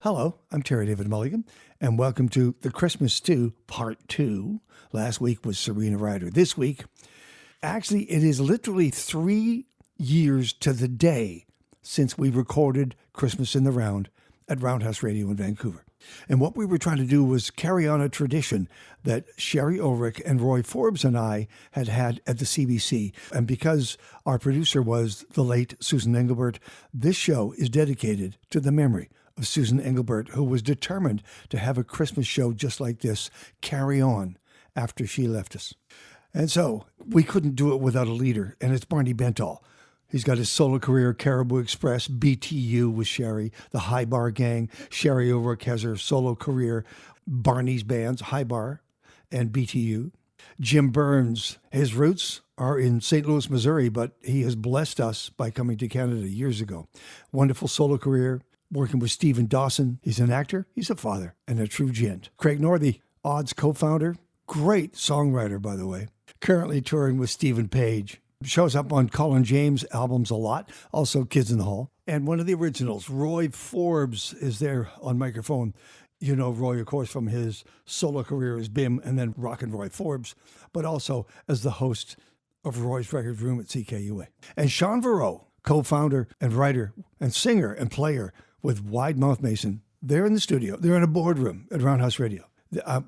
Hello, I'm Terry David Mulligan, and welcome to The Christmas Stew, Part 2. Last week was Serena Ryder. This week, actually, it is literally 3 years to the day since we recorded Christmas in the Round at Roundhouse Radio in Vancouver. And what we were trying to do was carry on a tradition that Shari Ulrich and Roy Forbes and I had at the CBC. And because our producer was the late Susan Engelbert, this show is dedicated to the memory of Susan Engelbert, who was determined to have a Christmas show just like this carry on after she left us. And so we couldn't do it without a leader, and it's Barney Bentall. He's got his solo career, Caribou Express, BTU with Shari, the High Bar Gang. Shari Ulrich has her solo career, Barney's bands, High Bar and BTU. Jim Byrnes, his roots are in St. Louis, Missouri, but he has blessed us by coming to Canada years ago. Wonderful solo career, working with Stephen Dawson. He's an actor, he's a father, and a true gent. Craig Northey, Odds co-founder, great songwriter, by the way. Currently touring with Stephen Page. Shows up on Colin James albums a lot, also Kids in the Hall. And one of the originals, Roy Forbes, is there on microphone. You know Roy, of course, from his solo career as Bim and then Rockin' Roy Forbes, but also as the host of Roy's Record Room at CKUA. And Shaun Verreault, co-founder and writer and singer and player with Wide Mouth Mason. They're in the studio. They're in a boardroom at Roundhouse Radio.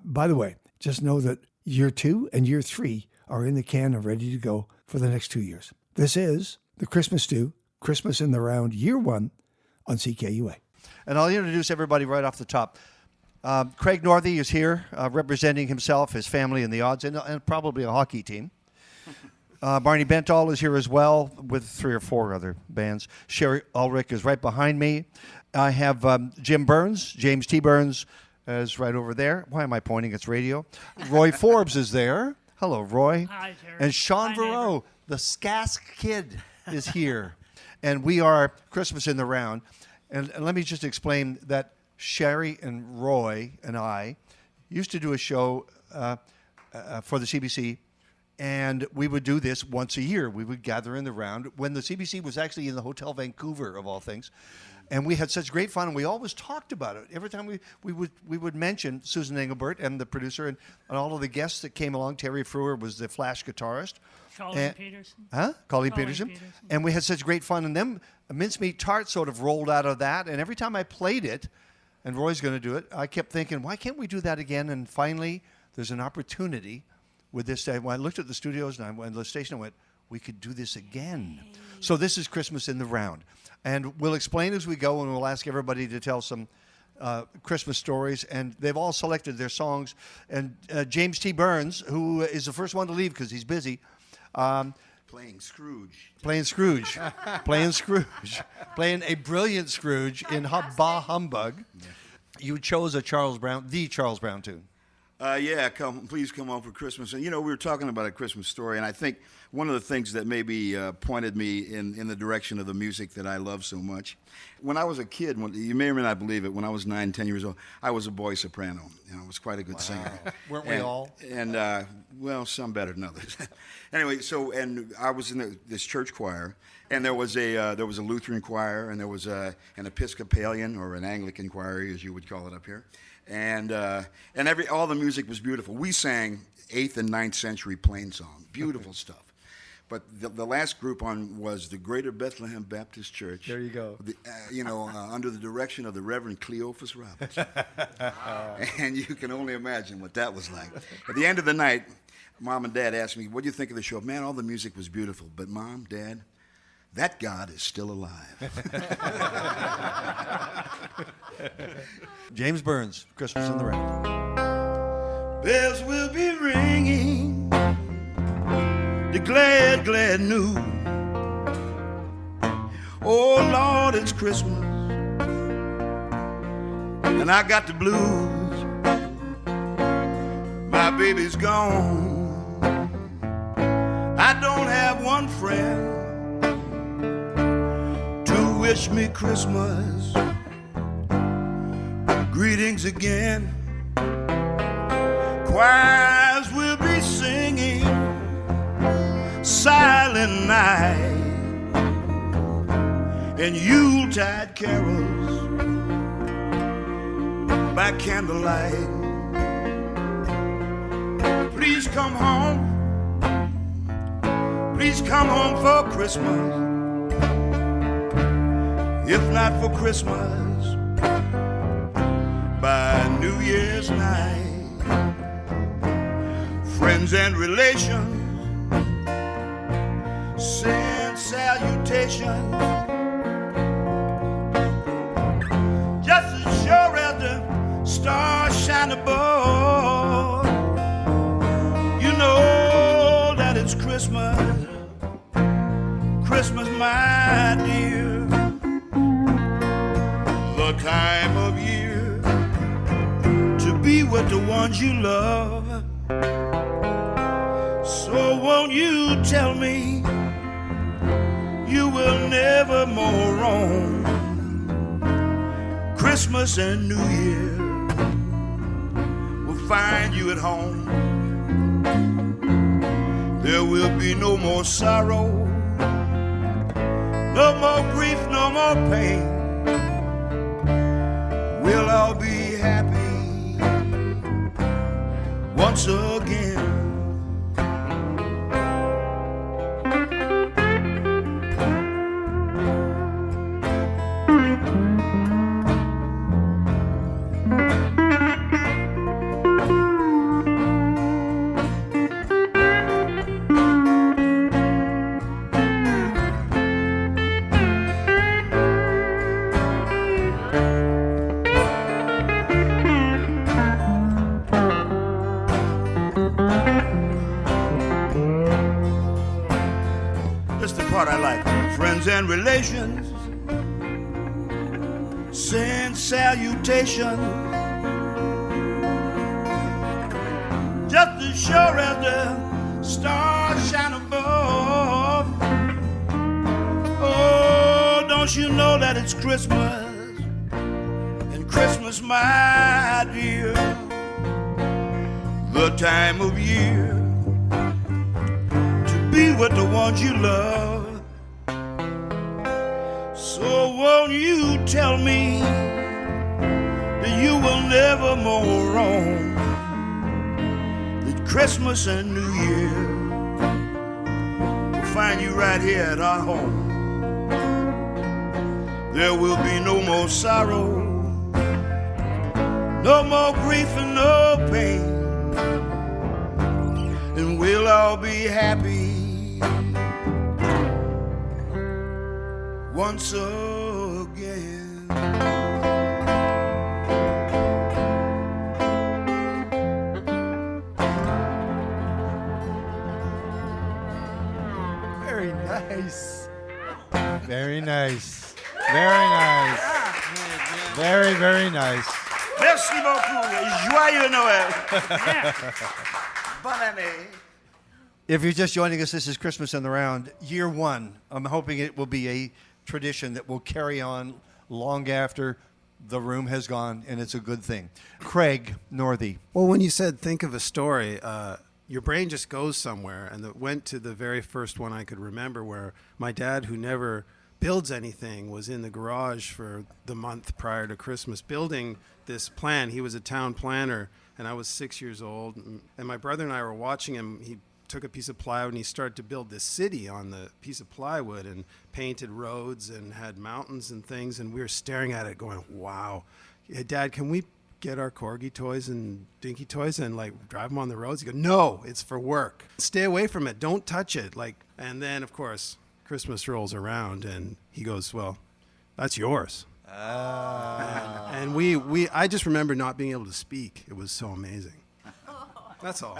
By the way, just know that year 2 and year 3 are in the can and ready to go for the next 2 years. This is the Christmas Stew, Christmas in the Round, year 1 on CKUA. And I'll introduce everybody right off the top. Craig Northey is here representing himself, his family, and the Odds, and probably a hockey team. Barney Bentall is here as well with 3 or 4 other bands. Shari Ulrich is right behind me. I have Jim Byrnes, James T. Byrnes, is right over there. Why am I pointing? It's radio. Roy Forbes is there. Hello, Roy. Hi, Terry. And Shaun Verreault, the Skask Kid, is here. And we are Christmas in the Round. And let me just explain that Shari and Roy and I used to do a show for the CBC, and we would do this once a year. We would gather in the round when the CBC was actually in the Hotel Vancouver, of all things. And we had such great fun, and we always talked about it. Every time we would mention Susan Engelbert and the producer and all of the guests that came along. Terry Frewer was the Flash guitarist. Colleen Peterson. Colleen Peterson. And we had such great fun. And then a mincemeat tart sort of rolled out of that. And every time I played it, and Roy's going to do it, I kept thinking, why can't we do that again? And finally, there's an opportunity with this. When I looked at the studios and I went to the station, I went, we could do this again. Hey. So this is Christmas in the Round. And we'll explain as we go, and we'll ask everybody to tell some Christmas stories. And they've all selected their songs. And James T. Byrnes, who is the first one to leave because he's busy. Playing Scrooge. Playing a brilliant Scrooge in Bah Humbug. Yeah. You chose the Charles Brown tune. Please come on for Christmas. And, we were talking about A Christmas Story, and I think one of the things that maybe pointed me in the direction of the music that I love so much, when I was a kid, you may or may not believe it, when I was 9, 10 years old, I was a boy soprano. I was quite a good singer. Weren't we all? And, some better than others. Anyway, and I was in this church choir, and there was a Lutheran choir, and there was an Episcopalian or an Anglican choir, as you would call it up here. And all the music was beautiful. We sang 8th and 9th century plain song, beautiful stuff. But the last group on was the Greater Bethlehem Baptist Church. There you go. Under the direction of the Reverend Cleophas Roberts. And you can only imagine what that was like. At the end of the night, Mom and Dad asked me, "What do you think of the show?" Man, all the music was beautiful. But Mom, Dad, that God is still alive. James Byrnes, Christmas in the Round. Bells will be ringing, the glad, glad news. Oh, Lord, it's Christmas, and I got the blues. My baby's gone. I don't have one friend to wish me Christmas. Greetings again. Choirs will be singing Silent Night and Yuletide carols by candlelight. Please come home. Please come home for Christmas. If not for Christmas, by New Year's night. Friends and relations send salutations, just as sure as the stars shine above. You know that it's Christmas, Christmas, my dear, the time of year to be with the ones you love. So won't you tell me you will never more roam Christmas and New Year will find you at home. There will be no more sorrow, no more grief, no more pain. We'll all be happy once again. And relations send salutations, just as sure as the stars shine above. Oh, don't you know that it's Christmas, and Christmas, my dear, the time of year to be with the ones you love. So won't you tell me that you will never more roam that Christmas and New Year will find you right here at our home. There will be no more sorrow, no more grief and no pain, and we'll all be happy once again. Very nice. Very nice. Very nice. Very, very nice. Merci beaucoup. Joyeux Noël. Bonne année. If you're just joining us, this is Christmas in the Round, year one. I'm hoping it will be a tradition that will carry on long after the room has gone, and it's a good thing. Craig Northey. Well, when you said think of a story, your brain just goes somewhere, and it went to the very first one I could remember, where my dad, who never builds anything, was in the garage for the month prior to Christmas building this plan. He was a town planner, and I was 6 years old, and my brother and I were watching him. He took a piece of plywood and he started to build this city on the piece of plywood and painted roads and had mountains and things, and we were staring at it going, wow. Hey, Dad, can we get our corgi toys and dinky toys and like drive them on the roads? He goes, no, it's for work. Stay away from it. Don't touch it. And then of course Christmas rolls around and he goes, well, that's yours. And I just remember not being able to speak. It was so amazing. That's all.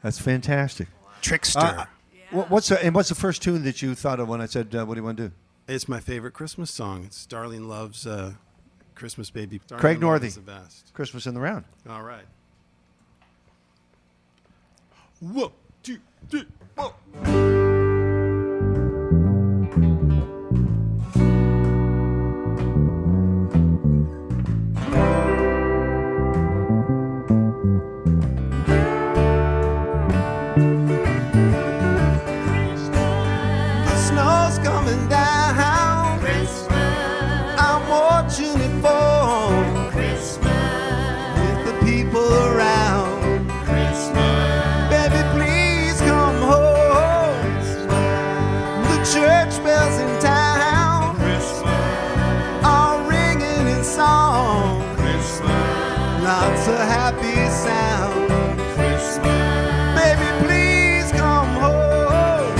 That's fantastic. Trickster. What's the first tune that you thought of when I said, what do you want to do? It's my favorite Christmas song. It's Darlene Love's Christmas Baby. Darlene Craig Love Northey. is the best. Christmas in the Round. All right. 1, 2, 3, 4. home. Lots of happy sound. Baby, please come home.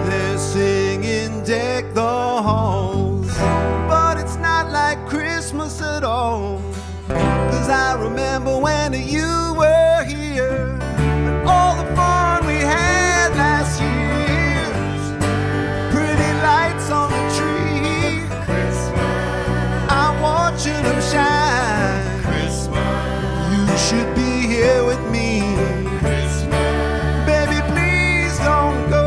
They're singing Deck the Halls, but it's not like Christmas at all. 'Cause I remember when you were here and all the fun we had last year. Pretty lights on the tree, I'm watching them shine. You should be here with me. Baby, please don't go.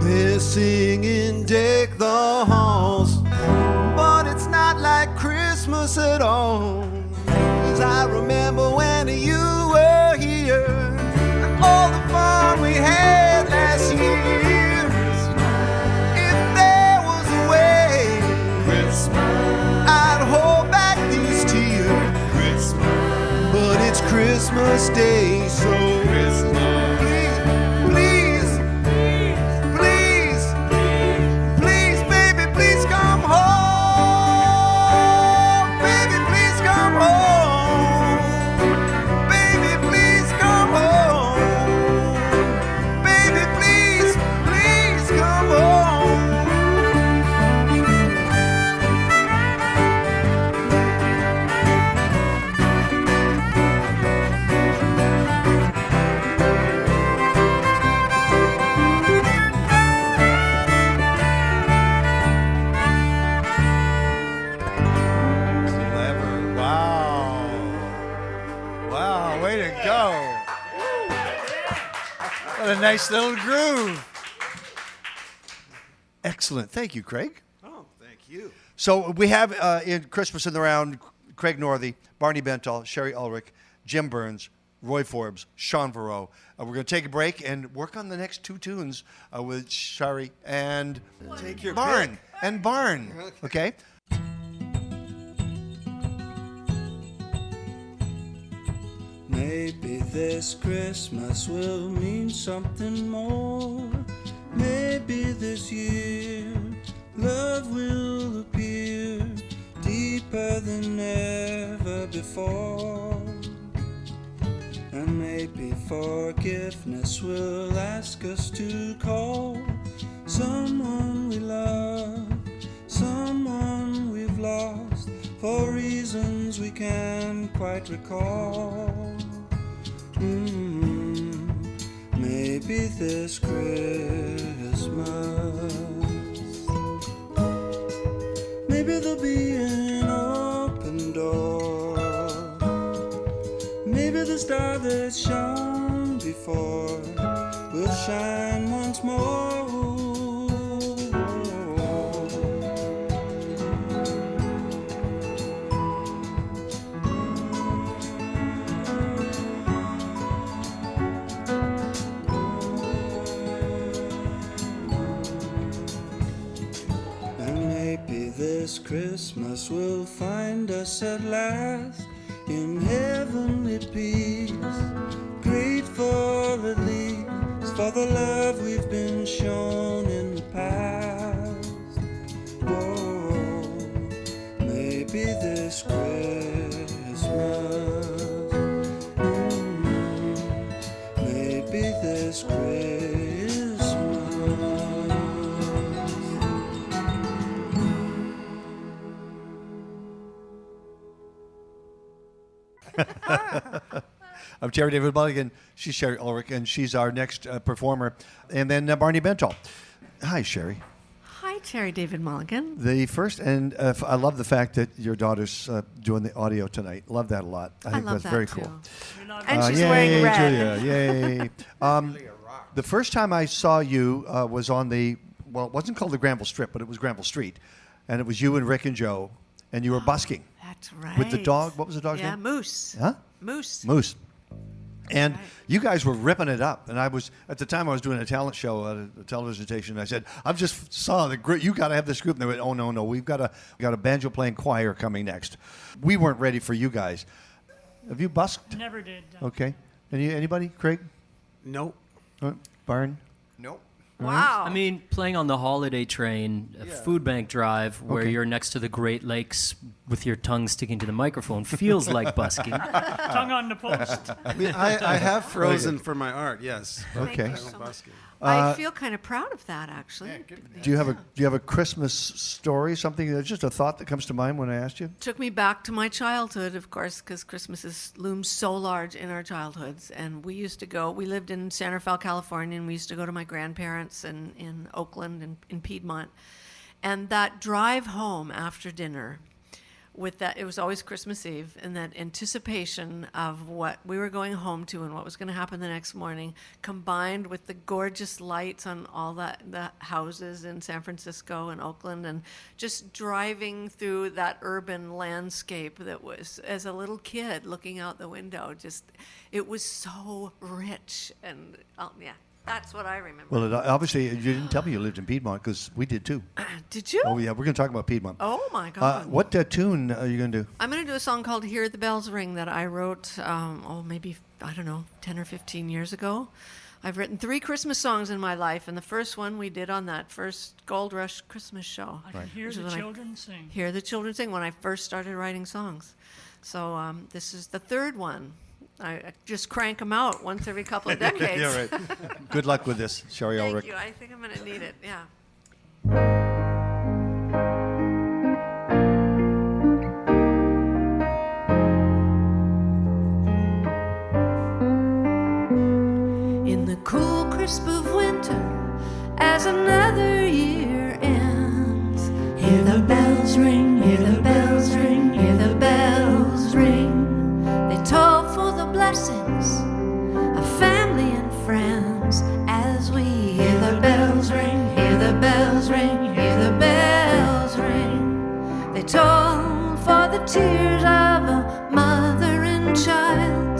They're singing Deck the Halls, but it's not like Christmas at all. 'Cause I remember when you were here and all the fun we had last year. If there was a way, I'd hold back these tears. But it's Christmas Day, so please, please, please, baby, please come home. Baby, please come home. Baby, please come home. Baby, please, please come home. Clever. Wow. Wow, way to go. What a nice little groove. Excellent. Thank you, Craig. Oh, thank you. So we have in Christmas in the Round, Craig Northey, Barney Bentall, Shari Ulrich, Jim Byrnes, Roy Forbes, Shaun Verreault. We're going to take a break and work on the next two tunes with Shari and Take your Barn. pick. And Barn. Okay? Maybe this Christmas will mean something more. Maybe this year love will appear deeper than ever before. And maybe forgiveness will ask us to call someone we love, someone we've lost for reasons we can't quite recall. Maybe this Christmas, maybe there'll be an open door. Maybe the star that shone before will shine once more. This Christmas will find us at last in heavenly peace, grateful at least for the love we've been shown in the past. Oh, maybe this Christmas, maybe this Christmas. I'm Terry David Mulligan. She's Shari Ulrich, and she's our next performer. And then Barney Bentall. Hi, Shari. Hi, Terry David Mulligan. The first, and I love the fact that your daughter's doing the audio tonight. Love that a lot. I think love that's that very too. cool. And she's yay, wearing red. Julia, yay. The first time I saw you was on the, well, it wasn't called the Granville Strip, but it was Granville Street. And it was you and Rick and Joe, and you were busking. That's right. With the dog, what was the dog's Yeah, name? Moose. Huh? Moose. Moose. And Right. you guys were ripping it up. And I was, at the time I was doing a talent show at a television station. And I said, I've just saw the group. You got to have this group. And they went, oh, no. We got a banjo playing choir coming next. We weren't ready for you guys. Have you busked? Never did. Okay. Anybody? Craig? Nope. Barn? Nope. Wow. I mean, playing on the holiday train, a food bank drive where Okay. you're next to the Great Lakes with your tongue sticking to the microphone feels like busking. Tongue on the post. I have frozen for my art, yes. but Okay. I you don't so busk it. I feel kind of proud of that, actually. Do you have a Christmas story? Something that's just a thought that comes to mind when I asked you? Took me back to my childhood, of course, because Christmas looms so large in our childhoods. And we lived in San Rafael, California, and we used to go to my grandparents in Oakland and in Piedmont. And that drive home after dinner, it was always Christmas Eve, and that anticipation of what we were going home to and what was going to happen the next morning, combined with the gorgeous lights on all the houses in San Francisco and Oakland, and just driving through that urban landscape that was, as a little kid looking out the window, it was so rich. And yeah, that's what I remember. Well, obviously, you didn't tell me you lived in Piedmont because we did too. Did you? Oh, yeah, we're going to talk about Piedmont. Oh, my God. What tune are you going to do? I'm going to do a song called Hear the Bells Ring that I wrote, maybe, 10 or 15 years ago. I've written 3 Christmas songs in my life, and the first one we did on that first Gold Rush Christmas show. I can hear Which is the when I children sing. Hear the children sing when I first started writing songs. So this is the third one. I just crank them out once every couple of decades. Yeah, right. Good luck with this, Shari Thank Ulrich. you. I think I'm going to need it. Yeah. In the cool crisp of winter, as another year ends, hear the bells ring, hear the bells ring, hear the bells ring. They toll for the blessings of family and friends as we hear the bells ring, hear the bells ring, hear the bells ring. They toll for the tears of a mother and child.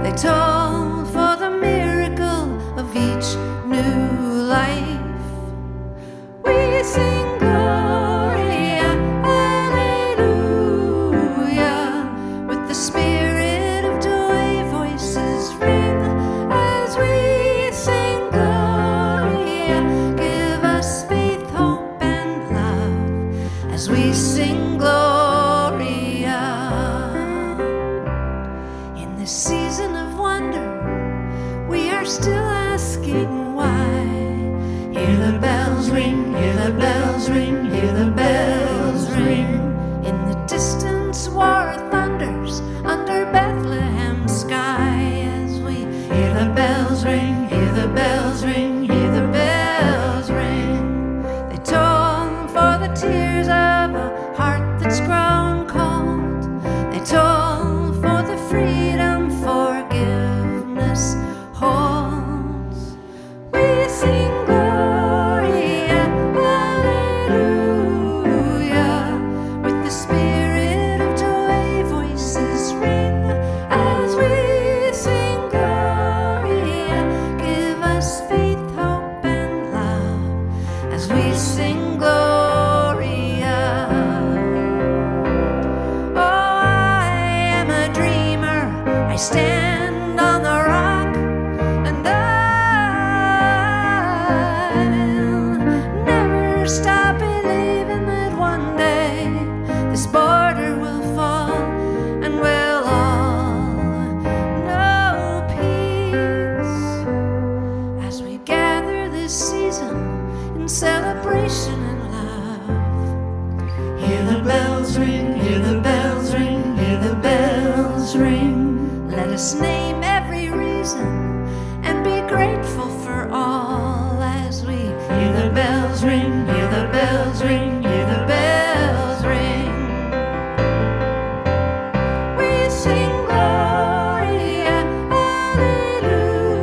They toll for the miracle of each new life. We sing Gloria, Alleluia, with the spirit of joy voices ring as we sing Gloria. Give us faith, hope, and love as we sing Gloria. In this season of wonder, we are still asking why. Hear the bells ring, hear the bells ring, hear the bells ring. In the distance war thunders under Bethlehem's sky as we hear the bells ring, hear the bells ring, hear the bells ring. They toll for the tears of a heart that's grown cold. They toll for the freedom forgiveness holds. We sing Gloria, Alleluia, with the spirit of joy voices ring as we sing Gloria. Give us faith, hope, and love as we sing Gloria. Oh, I am a dreamer. I stand on the rock, and I'll never stop believing that one day this border will fall and we'll all know peace as we gather this season in celebration and love. Hear the bells ring, hear the bells ring, hear the bells ring. Let us name every reason and be grateful for all as we hear the bells ring, hear the bells ring, hear the bells ring. We sing Gloria,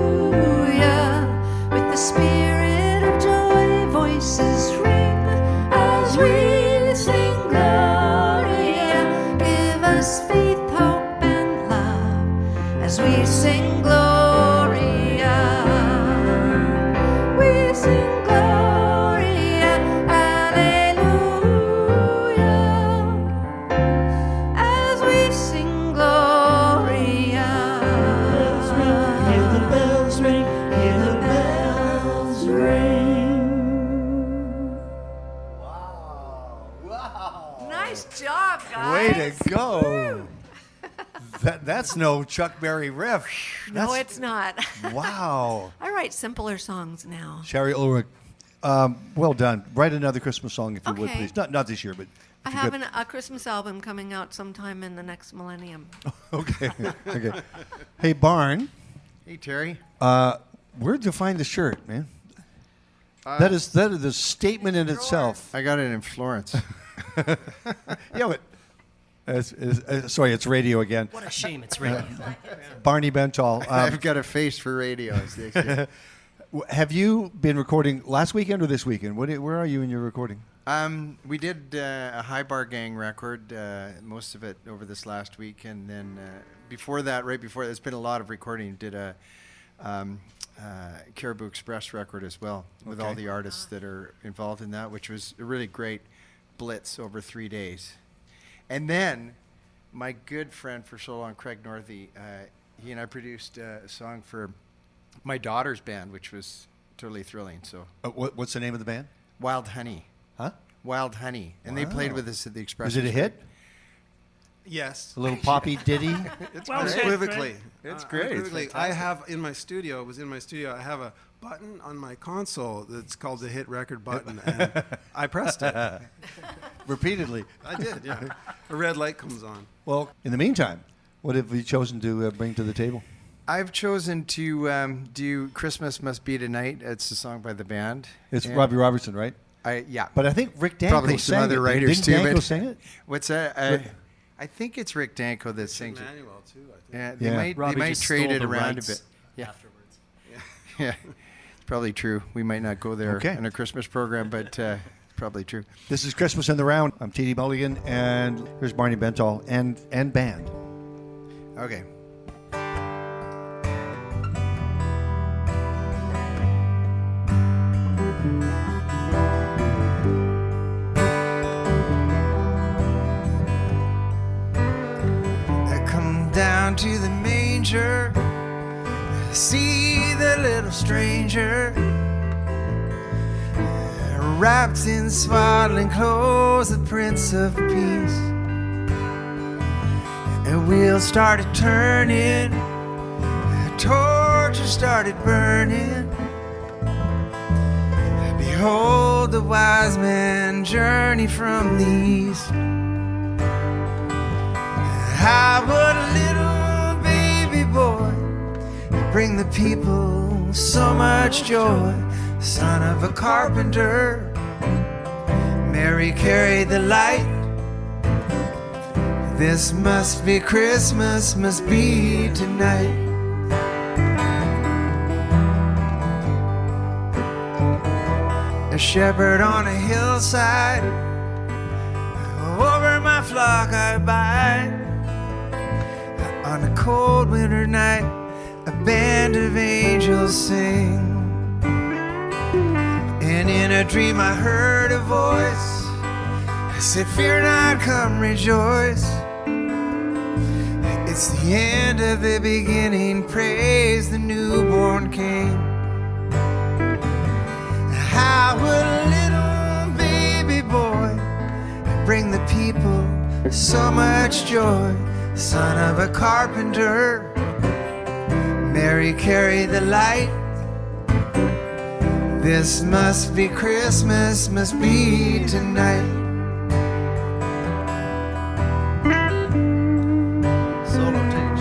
Alleluia, with the spirit of joy voices ring as we sing Gloria. Give us faith, hope, and love as as we sing Gloria. We sing Gloria, Alleluia, as we sing Gloria. Hear the bells ring, hear the bells ring. Nice job, guys. Way to go. That's no Chuck Berry riff. No, it's not. Wow. I write simpler songs now. Shari Ulrich, well done. Write another Christmas song if you would, Okay. please. Not this year, but I if you have could. a Christmas album coming out sometime in the next millennium. Okay. Okay. Hey, Barn, Hey, Terry. where'd you find the shirt, man? That is a statement in itself. I got it in Florence. Yeah, but sorry, it's radio again. What a shame it's radio. Barney Bentall. I've got a face for radio, as they say. Have you been recording last weekend or this weekend? Where are you in your recording? We did a High Bar Gang record, most of it over this last week, and then before that, right before, there's been a lot of recording. Did a Caribou Express record as well, with all the artists that are involved in that, which was a really great blitz over 3 days. And then my good friend for so long, Craig Northey, he and I produced a song for my daughter's band, which was totally thrilling. So What's the name of the band? Wild Honey. Huh? Wild Honey. And they played Wow. with us at the Express. Is it a hit? Yes. A little poppy ditty? It's Well said, unequivocally. It's great. It's Unequivocally. I fantastic. have in my studio. It was in my studio. I have a button on my console that's called the hit record button, and I pressed it. Repeatedly. I did. Yeah. A red light comes on. Well, in the meantime, what have you chosen to bring to the table? I've chosen to do Christmas Must Be Tonight. It's a song by the band. It's And Robbie Robertson, right? Yeah. But I think Rick Danko Probably some sang other it. writers Didn't too, Danko but- sing it? What's that? Rick- I think it's Rick Danko that sings it. Manuel too. I think. Yeah, Yeah. Robbie they might just trade stole it the around a rights bit. Yeah. afterwards. Yeah. It's probably true. We might not go there Okay. in a Christmas program, but probably true. This is Christmas in the Round. I'm T.D. Mulligan, and here's Barney Bentall and band. Okay. I come down to the manger, see the little stranger wrapped in swaddling clothes, the Prince of Peace. And wheels started turning, torches started burning. Behold, the wise men journey from the east. How would a little baby boy bring the people so much joy? Son of a carpenter, Mary carried the light. This must be Christmas, must be tonight. A shepherd on a hillside, over my flock I bide. On a cold winter night, a band of angels sing. And in a dream I heard a voice, I said, fear not, come rejoice. It's the end of the beginning, praise the newborn King. How would a little baby boy bring the people so much joy? Son of a carpenter, Mary carried the light. This must be Christmas, must be tonight. Solo take,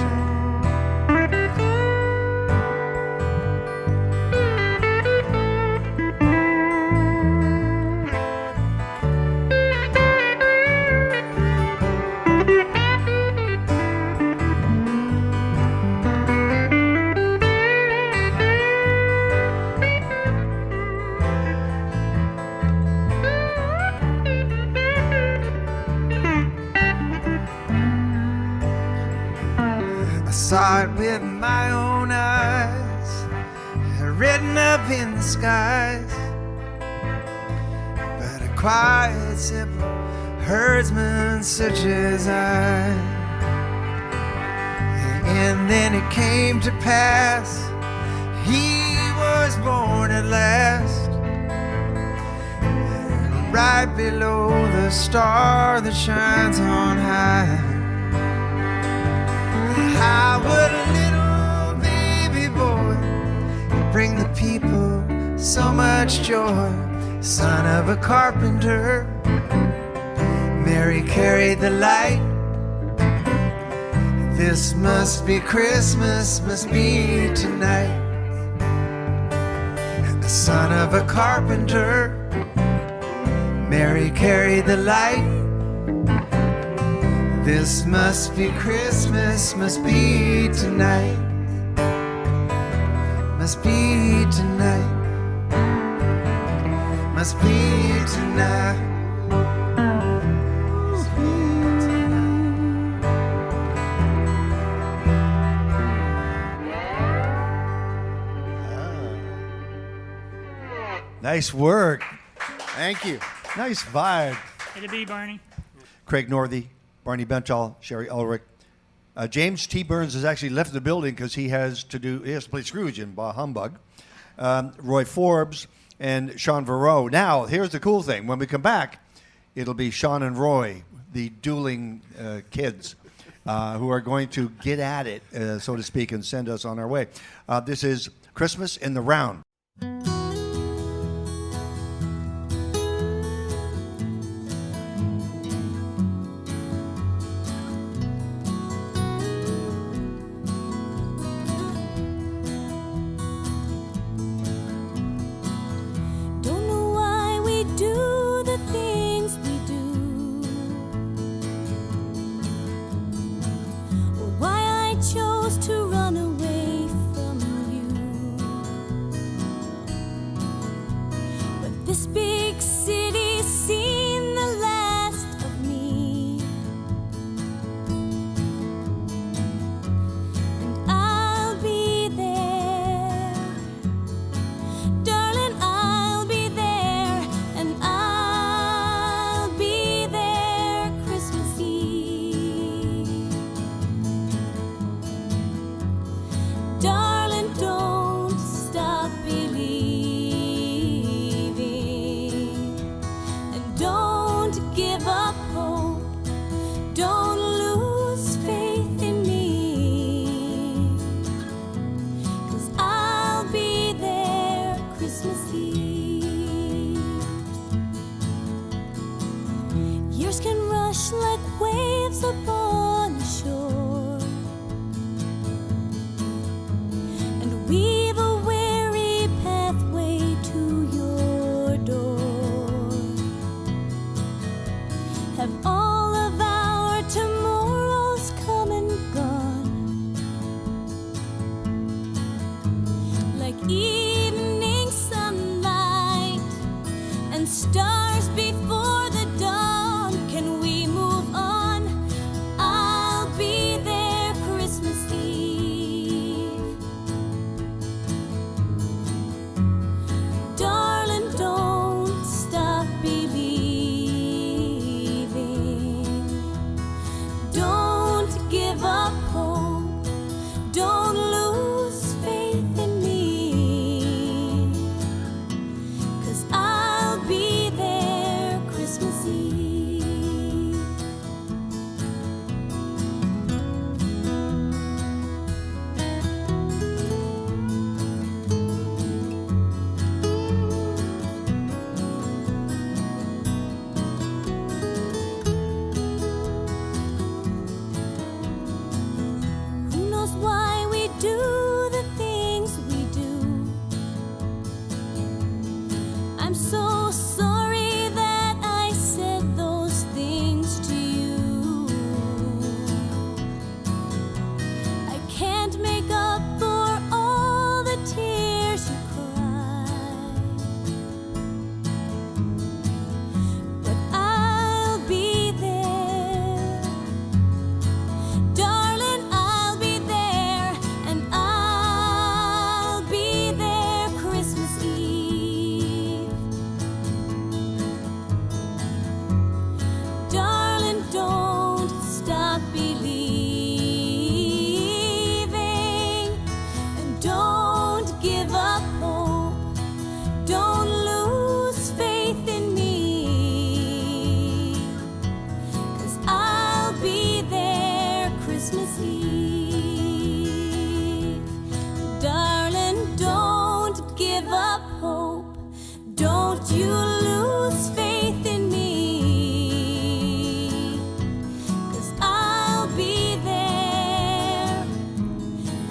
I saw it with my own eyes, written up in the skies. But a quiet, simple herdsman such as I. And then it came to pass, he was born at last, right below the star that shines on high. How would a little baby boy bring the people so much joy? Son of a carpenter, Mary carried the light. This must be Christmas, must be tonight. The son of a carpenter, Mary carried the light. This must be Christmas, must be tonight. Must be tonight. Must be tonight. Must be Nice work. Thank you. Nice vibe. It'll be Barney. Craig Northey, Barney Bentall, Shari Ulrich. James T. Byrnes has actually left the building because he has to play Scrooge in Bah Humbug. Roy Forbes and Shaun Verreault. Now, here's the cool thing. When we come back, it'll be Shaun and Roy, the dueling kids, who are going to get at it, so to speak, and send us on our way. This is Christmas in the Round. Don't know why we do the things we do, or why I chose to run away from you. Christmas Eve. Darling, don't give up hope. Don't you lose faith in me. 'Cause I'll be there,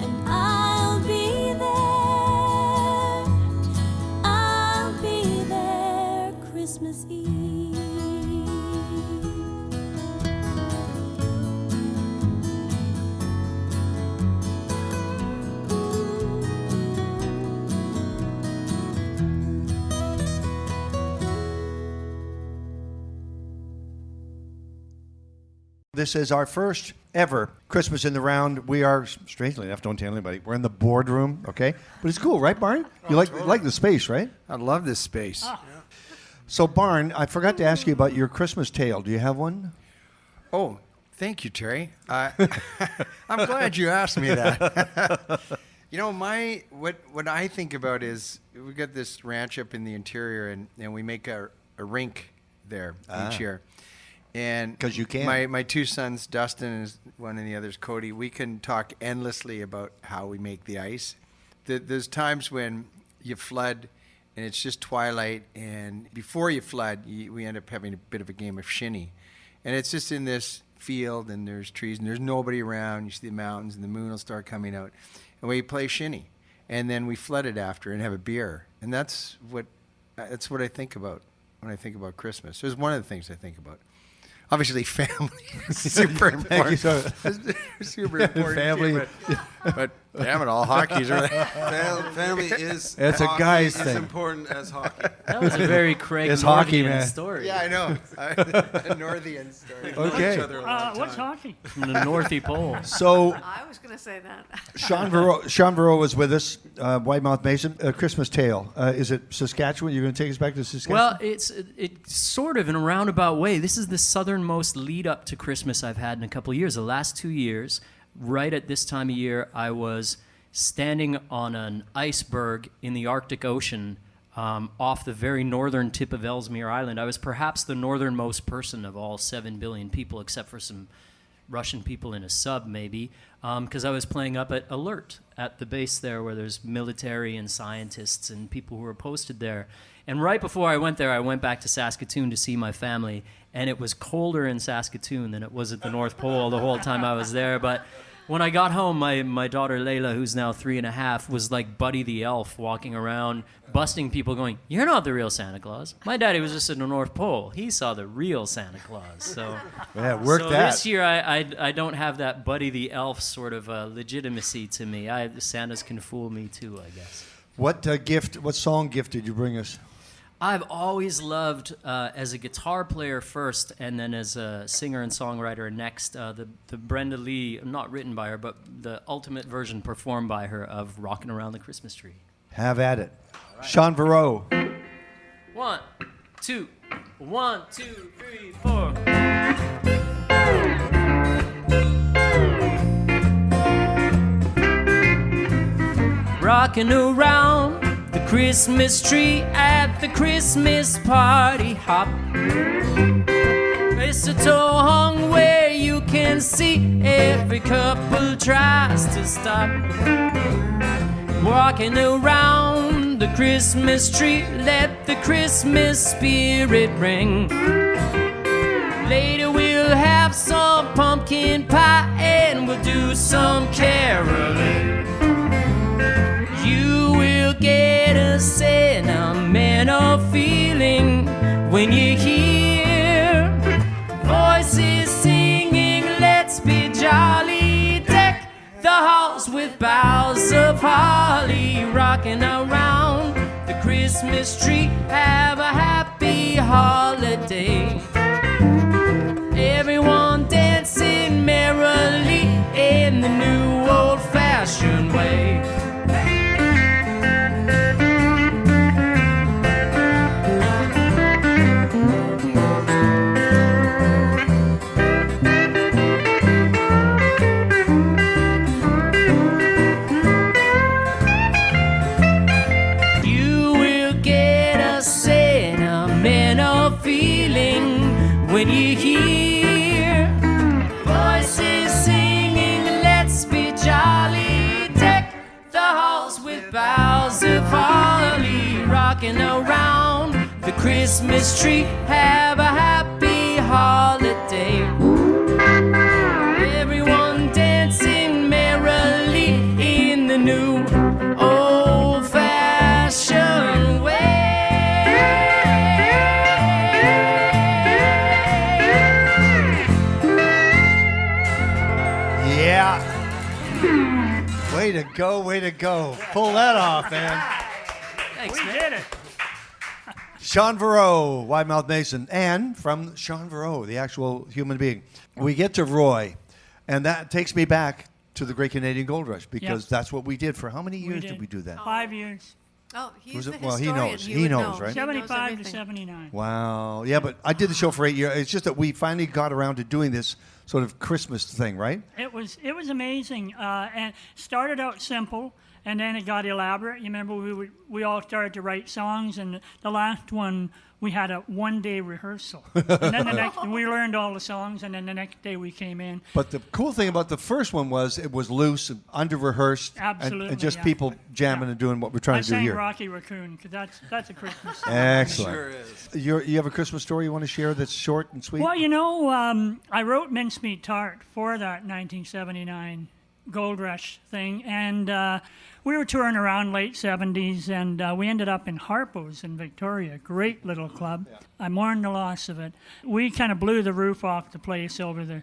and I'll be there. I'll be there Christmas Eve. This is our first ever Christmas in the Round. We are, strangely enough, don't tell anybody, we're in the boardroom, okay? But it's cool, right, Barn? You like the space, right? I love this space. So, Barn, I forgot to ask you about your Christmas tale. Do you have one? Oh, thank you, Terry. I'm glad you asked me that. You know, what I think about is we got this ranch up in the interior, and we make a rink there each year. And 'Cause you can. My two sons, Dustin and one and the other's Cody, we can talk endlessly about how we make the ice. There's times when you flood and it's just twilight, and before you flood, we end up having a bit of a game of shinny. And it's just in this field, and there's trees, and there's nobody around. You see the mountains, and the moon will start coming out. And we play shinny. And then we flood it after and have a beer. And that's what I think about when I think about Christmas. It's one of the things I think about. Obviously, family is super important. Super important. Family. Too, but damn it all, hockey's really. Family is It's a hockey guy's as thing. important as hockey. That was a very Craig It's hockey, Northian man. story. Yeah, I know. A Northian story. Okay. What's hockey? From the Northey Pole. So, I was going to say that. Shaun Verreault was with us, Whitemouth Mason. Christmas tale. Is it Saskatchewan? You're going to take us back to Saskatchewan? Well, it's sort of in a roundabout way. This is the southernmost lead up to Christmas I've had in a couple of years. The last 2 years, right at this time of year, I was standing on an iceberg in the Arctic Ocean off the very northern tip of Ellesmere Island. I was perhaps the northernmost person of all 7 billion people, except for some Russian people in a sub, maybe, because I was playing up at Alert at the base there where there's military and scientists and people who were posted there. And right before I went there, I went back to Saskatoon to see my family, and it was colder in Saskatoon than it was at the North Pole the whole time I was there. But when I got home, my daughter Layla, who's now 3.5, was like Buddy the Elf walking around, busting people going, "You're not the real Santa Claus. My daddy was just at the North Pole. He saw the real Santa Claus." So, yeah, work so that. this year, I don't have that Buddy the Elf sort of legitimacy to me. Santas can fool me too, I guess. What song gift did you bring us? I've always loved, as a guitar player first, and then as a singer and songwriter next, the Brenda Lee, not written by her, but the ultimate version performed by her of "Rockin' Around the Christmas Tree." Have at it. Right. Shaun Verreault. 1, 2, 1, 2, 3, 4. Rockin' around the Christmas tree at the Christmas party hop. It's a tow hung where you can see every couple tries to stop. Walking around the Christmas tree, let the Christmas spirit ring. Later we'll have some pumpkin pie and we'll do some caroling. You will get a sentimental feeling when you hear voices singing, "Let's be jolly." Deck the halls with boughs of holly, rocking around the Christmas tree. Have a happy holiday. Everyone dancing merrily in the new old-fashioned way. When you hear voices singing, Christmas tree. Have a happy holiday. Everyone dancing merrily in the new old-fashioned way. Yeah. Way to go, way to go. Pull that off, man. Thanks, We man. did it. Shaun Verreault, Wide Mouth Mason, and from Shaun Verreault, the actual human being. We get to Roy, and that takes me back to the Great Canadian Gold Rush because that's what we did for how many years did we do that? 5 years. Oh, he's Was the it- well, he historian. knows. He would knows, know. right? He knows 75 to everything. 79. Wow. Yeah, but I did the show for 8 years. It's just that we finally got around to doing this sort of Christmas thing, right? It was amazing, and started out simple, and then it got elaborate. You remember we all started to write songs, and the last one we had a one-day rehearsal, and then the next we learned all the songs, and then the next day we came in. But the cool thing about the first one was it was loose, and under-rehearsed, Absolutely, and just yeah. people jamming Yeah. and doing what we're I trying to do sang here. Rocky Raccoon because that's a Christmas song. Excellent. Sure is. You have a Christmas story you want to share that's short and sweet? Well, I wrote Mincemeat Tart for that 1979 Gold Rush thing, and we were touring around late 70s, and we ended up in Harpo's in Victoria, great little club. I mourn the loss of it. We kind of blew the roof off the place over the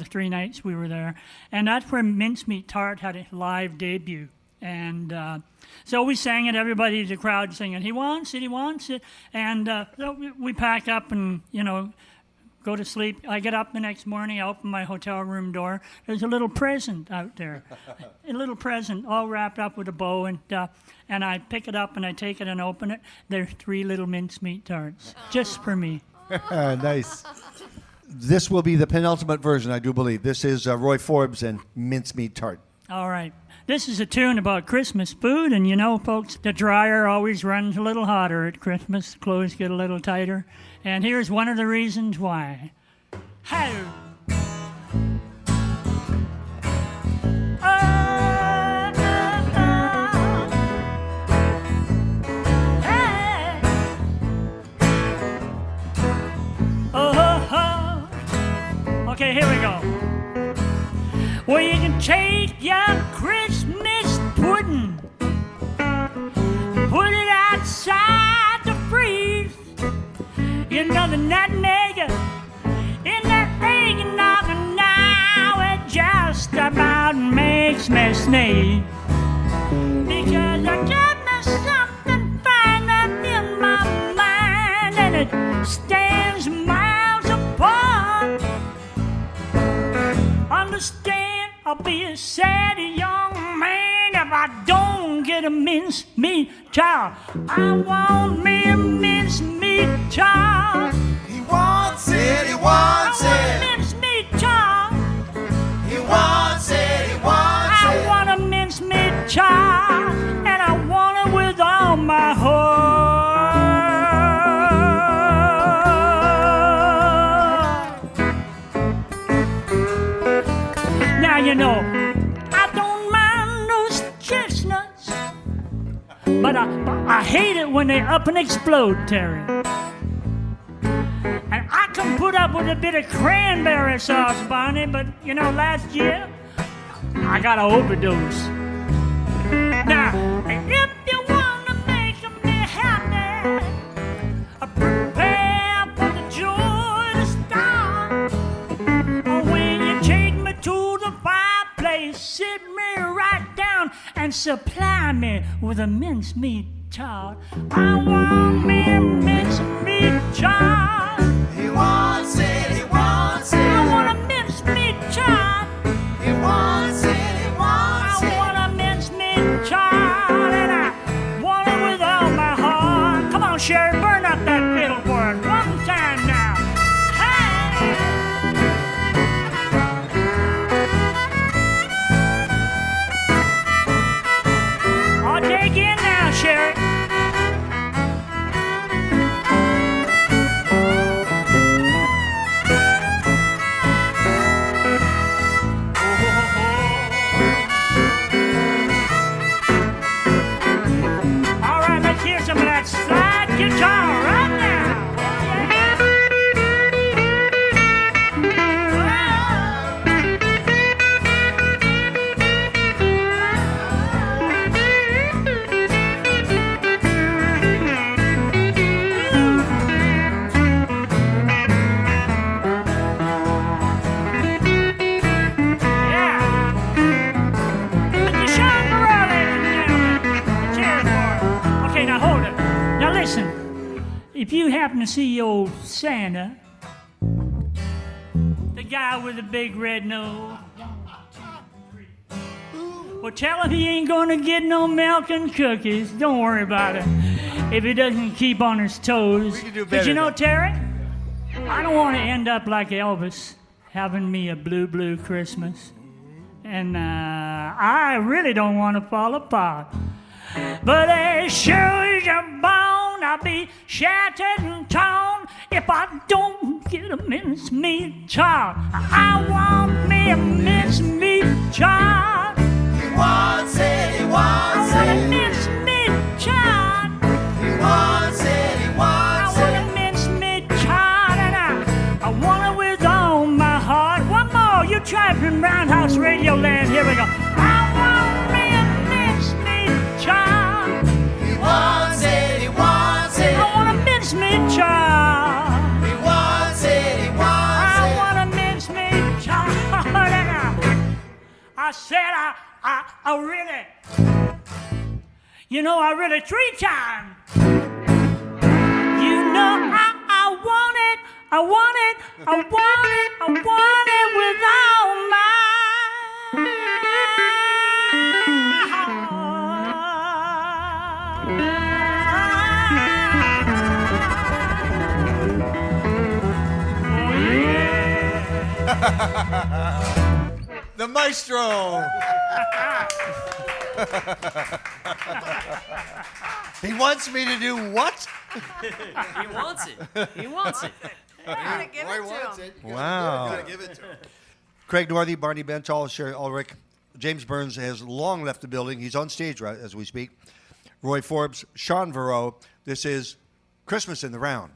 3 nights we were there, and that's where Mincemeat Tart had a live debut. And so we sang it, everybody, the crowd singing, he wants it, and so we pack up and, go to sleep. I get up the next morning, I open my hotel room door. There's a little present out there, a little present all wrapped up with a bow, and I pick it up and I take it and open it. There's 3 little mincemeat tarts, just for me. Nice. This will be the penultimate version, I do believe. This is Roy Forbes and Mincemeat Tart. All right. This is a tune about Christmas food, and folks, the dryer always runs a little hotter at Christmas. Clothes get a little tighter. And here's one of the reasons why. How? Okay, here we go. Well, you can take your Christmas pudding, put it outside to freeze. The nutmeg in that eggnog now, it just about makes me sneeze. Because I got me something fine up in my mind, and it stands miles apart. Understand, I'll be a sad young man if I don't get a mincemeat child. I want me a mincemeat child. He wants it, he wants I want a it. mincemeat child. He wants it, he wants I it. want a mincemeat child, and I want it with all my heart. Now I don't mind those chestnuts, but I hate it when they up and explode, Terry. And I can put up with a bit of cranberry sauce, Barney, but last year I got an overdose. Now, if you want to make me happy, prepare for the joy to start. When you take me to the fireplace, sit me right down and supply me with a mincemeat chart. I want me a mincemeat chart. He wants it, he wants it. I want a mincemeat chart. He wants it, he wants I it. want a mincemeat chart, and I want it with all my heart. Come on, Sherry, burn up that fiddle for us one time now. Hey! I'll take in now, Sherry. if you happen to see old Santa, the guy with the big red nose, well, tell him he ain't gonna get no milk and cookies. Don't worry about it. If he doesn't keep on his toes. We can do But you better know, Terry, I don't want to end up like Elvis, having me a blue, blue Christmas. And I really don't want to fall apart. But as sure as you're born, I'll be shattered and torn if I don't get a mincemeat chart. I want me a mincemeat chart. He wants it, he wants I want a it. mincemeat chart. He wants it, he I wants want it. a mincemeat chart, and I want it with all my heart. One more, you try it from Roundhouse Radio Land. Here we go. I want me a mincemeat chart. He wants it, he wants it. I want a mincemeat chart. He wants it, he wants I it. want a mincemeat chart. I said I really, you know, I really 3 times. You know, I want it, I want it, I want it, I want it with all The maestro. He wants me to do what? He wants it. He wants it. Gotta give Roy it to wants him. it. Wow. Give it to him. Craig Northey, Barney Bentall, Shari Ulrich. James Byrnes has long left the building. He's on stage right as we speak. Roy Forbes, Shaun Verreault. This is Christmas in the Round.